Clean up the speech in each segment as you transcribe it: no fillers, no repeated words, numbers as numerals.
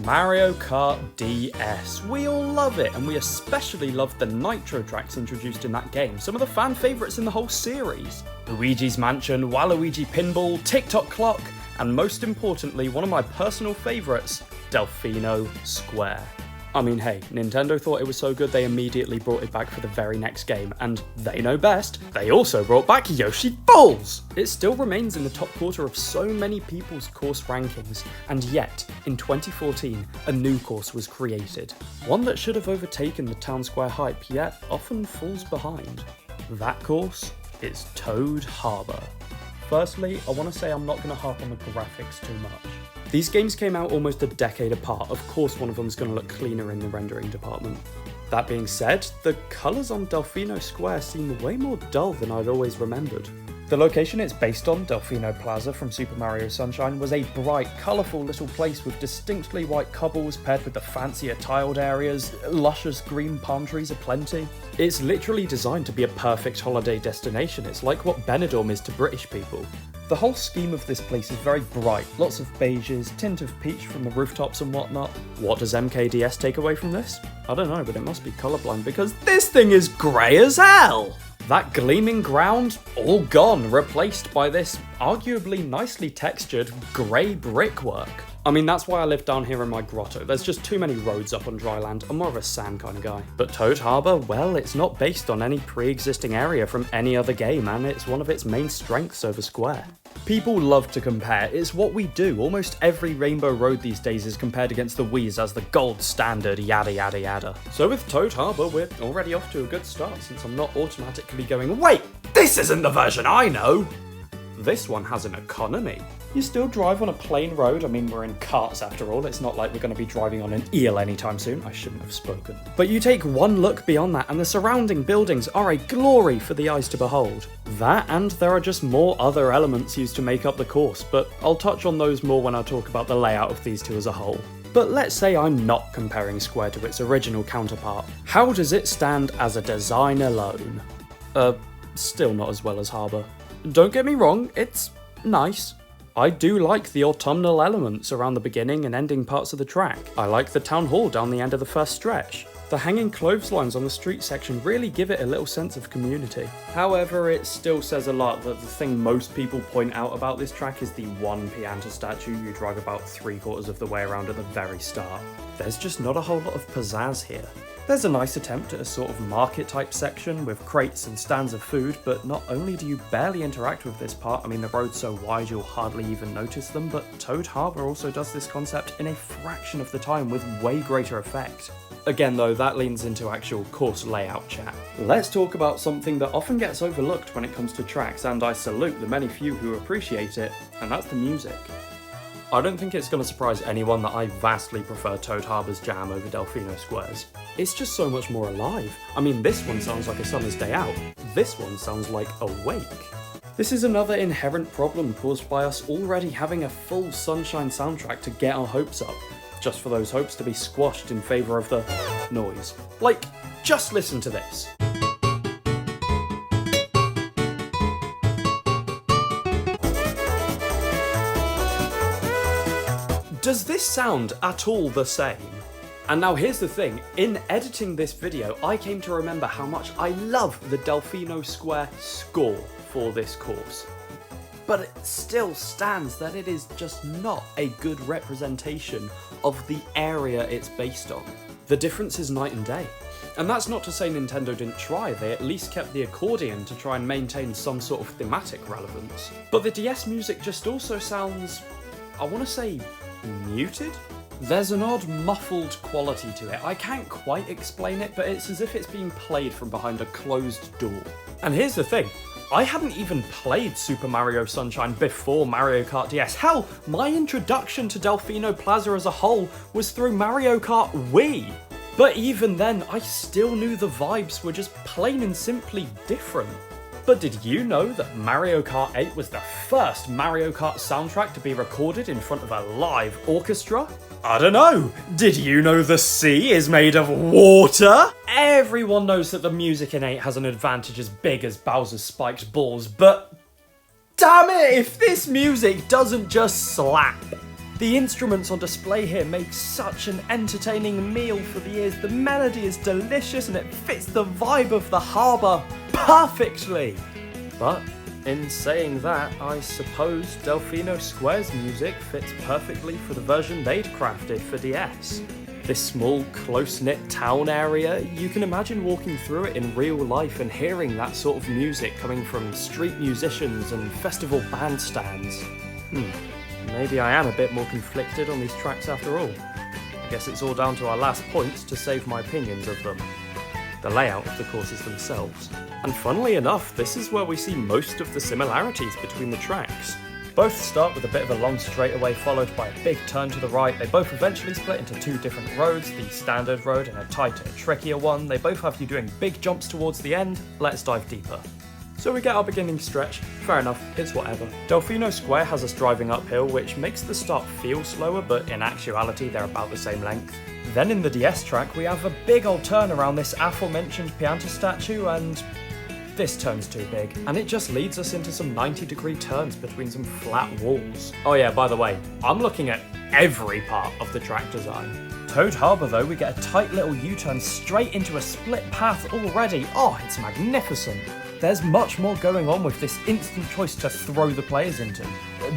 Mario Kart DS. We all love it, and we especially love the Nitro tracks introduced in that game, some of the fan favourites in the whole series. Luigi's Mansion, Waluigi Pinball, TikTok Clock, and most importantly, one of my personal favourites, Delfino Square. I mean, hey, Nintendo thought it was so good they immediately brought it back for the very next game, and they know best, they also brought back Yoshi Falls! It still remains in the top quarter of so many people's course rankings, and yet, in 2014, a new course was created. One that should have overtaken the town square hype, yet often falls behind. That course is Toad Harbour. Firstly, I want to say I'm not going to harp on the graphics too much. These games came out almost a decade apart, of course one of them's going to look cleaner in the rendering department. That being said, the colours on Delfino Square seem way more dull than I'd always remembered. The location it's based on, Delfino Plaza from Super Mario Sunshine, was a bright, colourful little place with distinctly white cobbles paired with the fancier tiled areas, luscious green palm trees aplenty. It's literally designed to be a perfect holiday destination, it's like what Benidorm is to British people. The whole scheme of this place is very bright, lots of beiges, tint of peach from the rooftops and whatnot. What does MKDS take away from this? I don't know, but it must be colourblind because this thing is grey as hell! That gleaming ground, all gone, replaced by this arguably nicely textured grey brickwork. I mean, that's why I live down here in my grotto. There's just too many roads up on dry land. I'm more of a sand kind of guy. But Toad Harbour, well, it's not based on any pre-existing area from any other game, and it's one of its main strengths over Square. People love to compare, it's what we do. Almost every Rainbow Road these days is compared against the Wii's as the gold standard, yada yada yada. So with Toad Harbour, we're already off to a good start, since I'm not automatically going, wait, this isn't the version I know! This one has an economy. You still drive on a plain road, I mean we're in karts after all, it's not like we're going to be driving on an eel anytime soon, I shouldn't have spoken. But you take one look beyond that and the surrounding buildings are a glory for the eyes to behold. That and there are just more other elements used to make up the course, but I'll touch on those more when I talk about the layout of these two as a whole. But let's say I'm not comparing Square to its original counterpart. How does it stand as a design alone? Still not as well as Harbour. Don't get me wrong, it's nice. I do like the autumnal elements around the beginning and ending parts of the track. I like the town hall down the end of the first stretch. The hanging clotheslines on the street section really give it a little sense of community. However, it still says a lot that the thing most people point out about this track is the one Pianta statue you drive about 3/4 of the way around at the very start. There's just not a whole lot of pizzazz here. There's a nice attempt at a sort of market type section with crates and stands of food, but not only do you barely interact with this part, I mean the road's so wide you'll hardly even notice them, but Toad Harbour also does this concept in a fraction of the time with way greater effect. Again though, that leans into actual course layout chat. Let's talk about something that often gets overlooked when it comes to tracks, and I salute the many few who appreciate it, and that's the music. I don't think it's going to surprise anyone that I vastly prefer Toad Harbour's jam over Delfino Square's. It's just so much more alive. I mean, this one sounds like a summer's day out. This one sounds like Awake. This is another inherent problem caused by us already having a full Sunshine soundtrack to get our hopes up, just for those hopes to be squashed in favour of the noise. Like, just listen to this. Does this sound at all the same? And now here's the thing, in editing this video, I came to remember how much I love the Delfino Square score for this course. But it still stands that it is just not a good representation of the area it's based on. The difference is night and day. And that's not to say Nintendo didn't try, they at least kept the accordion to try and maintain some sort of thematic relevance. But the DS music just also sounds, I want to say, muted? There's an odd muffled quality to it. I can't quite explain it, but it's as if it's being played from behind a closed door. And here's the thing, I hadn't even played Super Mario Sunshine before Mario Kart DS. Hell, my introduction to Delfino Plaza as a whole was through Mario Kart Wii. But even then, I still knew the vibes were just plain and simply different. But did you know that Mario Kart 8 was the first Mario Kart soundtrack to be recorded in front of a live orchestra? I don't know. Did you know the sea is made of water? Everyone knows that the music in 8 has an advantage as big as Bowser's spiked balls, but damn it if this music doesn't just slap. The instruments on display here make such an entertaining meal for the ears. The melody is delicious and it fits the vibe of the harbour perfectly. But in saying that, I suppose Delfino Square's music fits perfectly for the version they'd crafted for DS. This small, close-knit town area, you can imagine walking through it in real life and hearing that sort of music coming from street musicians and festival bandstands. Maybe I am a bit more conflicted on these tracks after all. I guess it's all down to our last points to save my opinions of them. The layout of the courses themselves. And funnily enough, this is where we see most of the similarities between the tracks. Both start with a bit of a long straightaway followed by a big turn to the right. They both eventually split into two different roads, the standard road and a tighter, trickier one. They both have you doing big jumps towards the end. Let's dive deeper. So we get our beginning stretch. Fair enough, it's whatever. Delfino Square has us driving uphill, which makes the start feel slower, but in actuality they're about the same length. Then in the DS track we have a big old turn around this aforementioned Pianta statue, and this turn's too big, and it just leads us into some 90-degree turns between some flat walls. Oh yeah, by the way, I'm looking at every part of the track design. Toad Harbour though, we get a tight little U-turn straight into a split path already. Oh, it's magnificent. There's much more going on with this instant choice to throw the players into.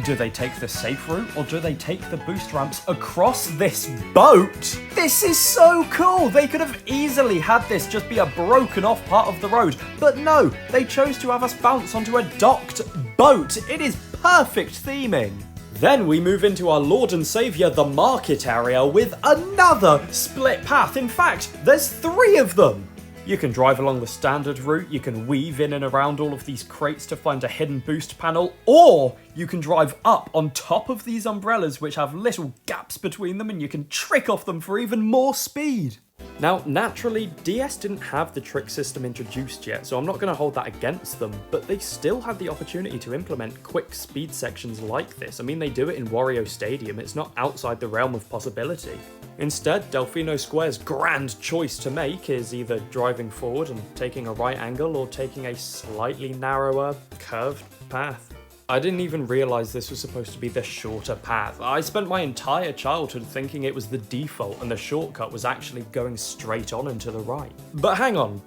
Do they take the safe route, or do they take the boost ramps across this boat? This is so cool! They could have easily had this just be a broken off part of the road, but no, they chose to have us bounce onto a docked boat. It is perfect theming. Then we move into our Lord and Saviour, the market area, with another split path. In fact, there's 3 of them. You can drive along the standard route, you can weave in and around all of these crates to find a hidden boost panel, or you can drive up on top of these umbrellas which have little gaps between them and you can trick off them for even more speed. Now, naturally, DS didn't have the trick system introduced yet, so I'm not going to hold that against them, but they still had the opportunity to implement quick speed sections like this. I mean, they do it in Wario Stadium, it's not outside the realm of possibility. Instead, Delfino Square's grand choice to make is either driving forward and taking a right angle or taking a slightly narrower, curved path. I didn't even realise this was supposed to be the shorter path. I spent my entire childhood thinking it was the default and the shortcut was actually going straight on and to the right. But hang on,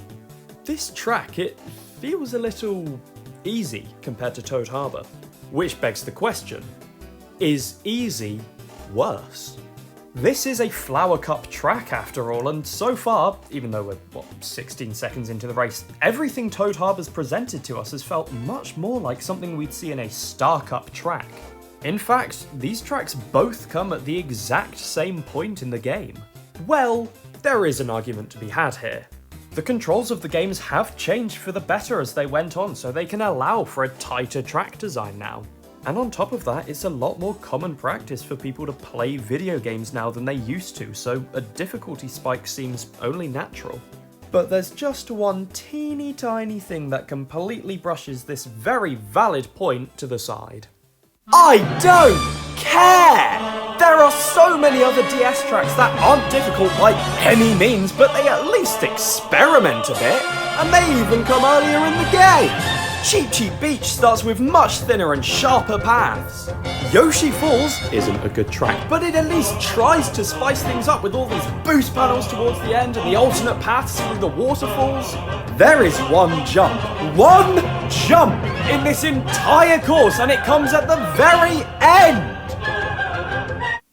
this track, it feels a little easy compared to Toad Harbour. Which begs the question, is easy worse? This is a Flower Cup track after all, and so far, even though we're, 16 seconds into the race, everything Toad Harbour's presented to us has felt much more like something we'd see in a Star Cup track. In fact, these tracks both come at the exact same point in the game. Well, there is an argument to be had here. The controls of the games have changed for the better as they went on, so they can allow for a tighter track design now. And on top of that, it's a lot more common practice for people to play video games now than they used to, so a difficulty spike seems only natural. But there's just one teeny tiny thing that completely brushes this very valid point to the side. I don't care! There are so many other DS tracks that aren't difficult by any means, but they at least experiment a bit, and they even come earlier in the game! Cheep Cheep Beach starts with much thinner and sharper paths. Yoshi Falls isn't a good track, but it at least tries to spice things up with all these boost panels towards the end and the alternate paths through the waterfalls. There is one jump in this entire course, and it comes at the very end!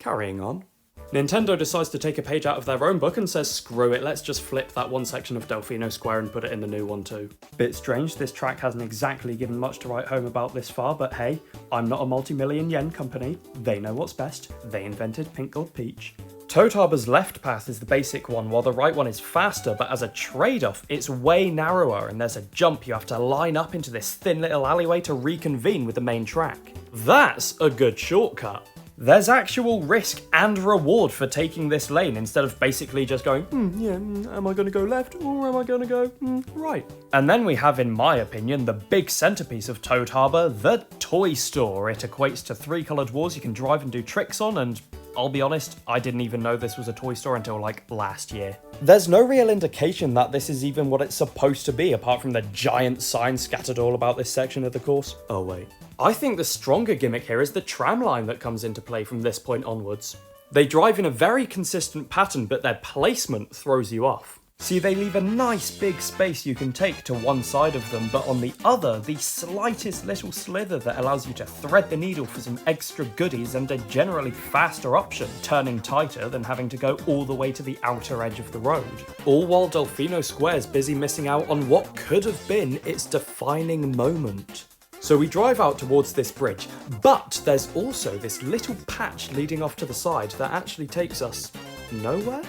Carrying on. Nintendo decides to take a page out of their own book and says screw it, let's just flip that one section of Delfino Square and put it in the new one too. Bit strange, this track hasn't exactly given much to write home about this far, but hey, I'm not a multi-million yen company. They know what's best. They invented Pink Gold Peach. Toad Harbour's left path is the basic one, while the right one is faster, but as a trade-off, it's way narrower and there's a jump you have to line up into this thin little alleyway to reconvene with the main track. That's a good shortcut. There's actual risk and reward for taking this lane instead of basically just going, am I going to go left or am I going to go right? And then we have, in my opinion, the big centerpiece of Toad Harbour, the toy store. It equates to 3 coloured walls you can drive and do tricks on, and I'll be honest, I didn't even know this was a toy store until like last year. There's no real indication that this is even what it's supposed to be, apart from the giant sign scattered all about this section of the course. Oh wait, I think the stronger gimmick here is the tram line that comes into play from this point onwards. They drive in a very consistent pattern, but their placement throws you off. See, they leave a nice big space you can take to one side of them, but on the other, the slightest little slither that allows you to thread the needle for some extra goodies and a generally faster option, turning tighter than having to go all the way to the outer edge of the road. All while Delfino Square's busy missing out on what could have been its defining moment. So we drive out towards this bridge, but there's also this little patch leading off to the side that actually takes us nowhere?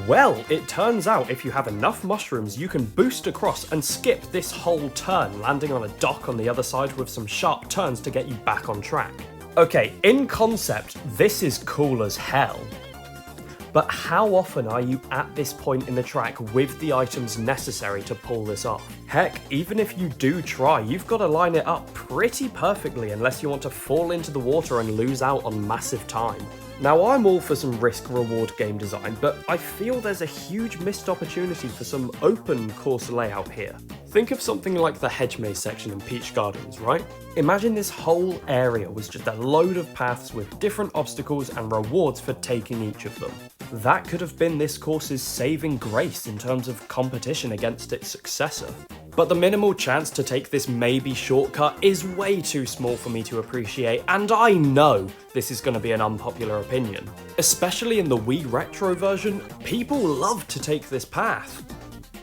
Well, it turns out if you have enough mushrooms, you can boost across and skip this whole turn, landing on a dock on the other side with some sharp turns to get you back on track. Okay, in concept, this is cool as hell. But how often are you at this point in the track with the items necessary to pull this off? Heck, even if you do try, you've got to line it up pretty perfectly unless you want to fall into the water and lose out on massive time. Now, I'm all for some risk-reward game design, but I feel there's a huge missed opportunity for some open course layout here. Think of something like the hedge maze section in Peach Gardens, right? Imagine this whole area was just a load of paths with different obstacles and rewards for taking each of them. That could have been this course's saving grace in terms of competition against its successor. But the minimal chance to take this maybe shortcut is way too small for me to appreciate, and I know this is going to be an unpopular opinion. Especially in the Wii Retro version, people love to take this path.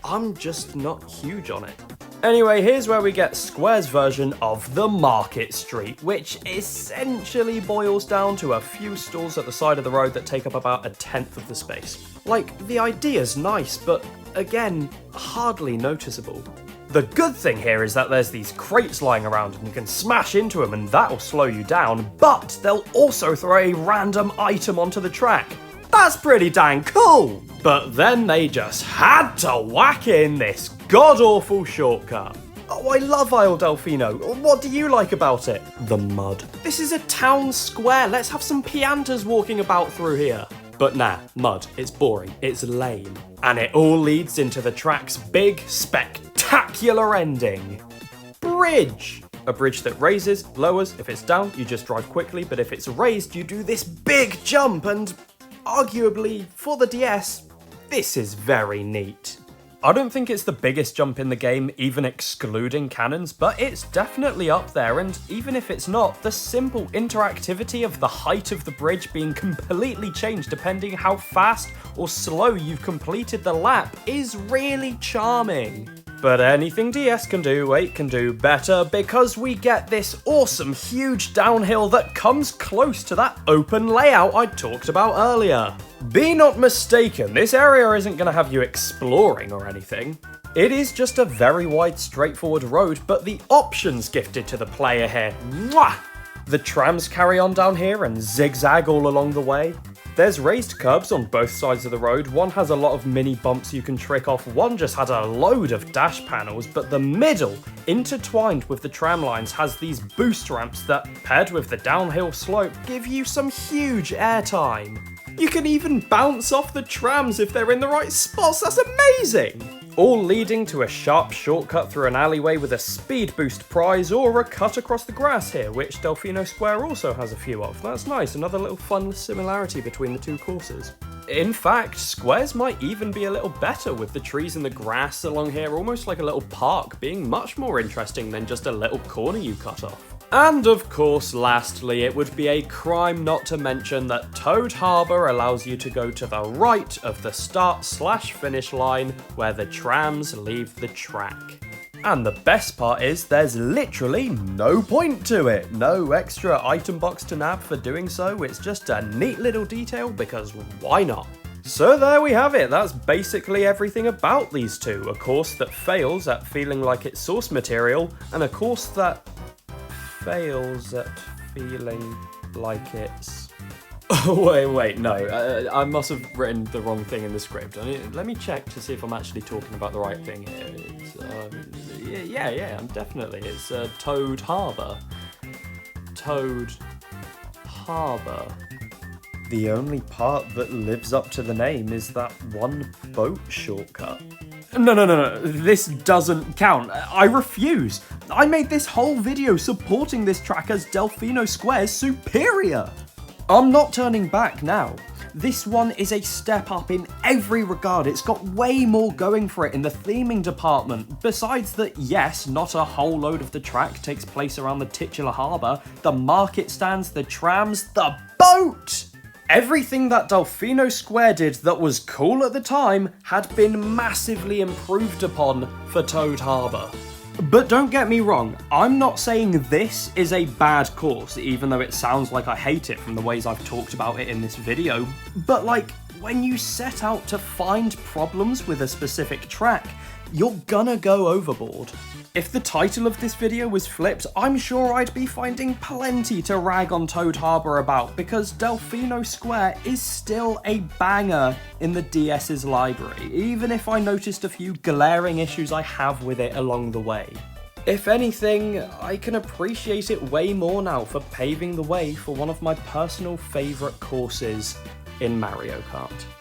I'm just not huge on it. Anyway, here's where we get Square's version of the Market Street, which essentially boils down to a few stalls at the side of the road that take up about a tenth of the space. Like, the idea's nice, but again, hardly noticeable. The good thing here is that there's these crates lying around and you can smash into them and that'll slow you down, but they'll also throw a random item onto the track. That's pretty dang cool! But then they just had to whack in this god-awful shortcut. Oh, I love Isle Delfino. What do you like about it? The mud. This is a town square. Let's have some piantas walking about through here. But nah, mud. It's boring. It's lame. And it all leads into the track's big, spectacular ending. Bridge. A bridge that raises, lowers. If it's down, you just drive quickly. But if it's raised, you do this big jump. And arguably, for the DS, this is very neat. I don't think it's the biggest jump in the game, even excluding cannons, but it's definitely up there, and even if it's not, the simple interactivity of the height of the bridge being completely changed depending how fast or slow you've completed the lap is really charming. But anything DS can do, 8 can do better, because we get this awesome huge downhill that comes close to that open layout I talked about earlier. Be not mistaken, this area isn't going to have you exploring or anything. It is just a very wide, straightforward road, but the options gifted to the player here, mwah! The trams carry on down here and zigzag all along the way. There's raised curbs on both sides of the road. One has a lot of mini bumps you can trick off, one just has a load of dash panels, but the middle, intertwined with the tram lines, has these boost ramps that, paired with the downhill slope, give you some huge airtime. You can even bounce off the trams if they're in the right spots, that's amazing! All leading to a sharp shortcut through an alleyway with a speed boost prize or a cut across the grass here, which Delfino Square also has a few of. That's nice, another little fun similarity between the two courses. In fact, Square's might even be a little better with the trees and the grass along here, almost like a little park, being much more interesting than just a little corner you cut off. And of course, lastly, it would be a crime not to mention that Toad Harbour allows you to go to the right of the start/finish line where the trams leave the track. And the best part is there's literally no point to it. No extra item box to nab for doing so. It's just a neat little detail because why not? So there we have it. That's basically everything about these two. A course that fails at feeling like it's source material and a course that fails at feeling like it's... Oh, wait, no. I must have written the wrong thing in the script. Let me check to see if I'm actually talking about the right thing here. It's, yeah, I'm definitely. It's Toad Harbour. Toad Harbour. The only part that lives up to the name is that one boat shortcut. No. This doesn't count. I refuse. I made this whole video supporting this track as Delfino Square's superior. I'm not turning back now. This one is a step up in every regard. It's got way more going for it in the theming department. Besides that, yes, not a whole load of the track takes place around the titular harbour, the market stands, the trams, the boat! Everything that Delfino Square did that was cool at the time had been massively improved upon for Toad Harbour. But don't get me wrong, I'm not saying this is a bad course, even though it sounds like I hate it from the ways I've talked about it in this video. But like, when you set out to find problems with a specific track, you're gonna go overboard. If the title of this video was flipped, I'm sure I'd be finding plenty to rag on Toad Harbour about, because Delfino Square is still a banger in the DS's library, even if I noticed a few glaring issues I have with it along the way. If anything, I can appreciate it way more now for paving the way for one of my personal favourite courses in Mario Kart.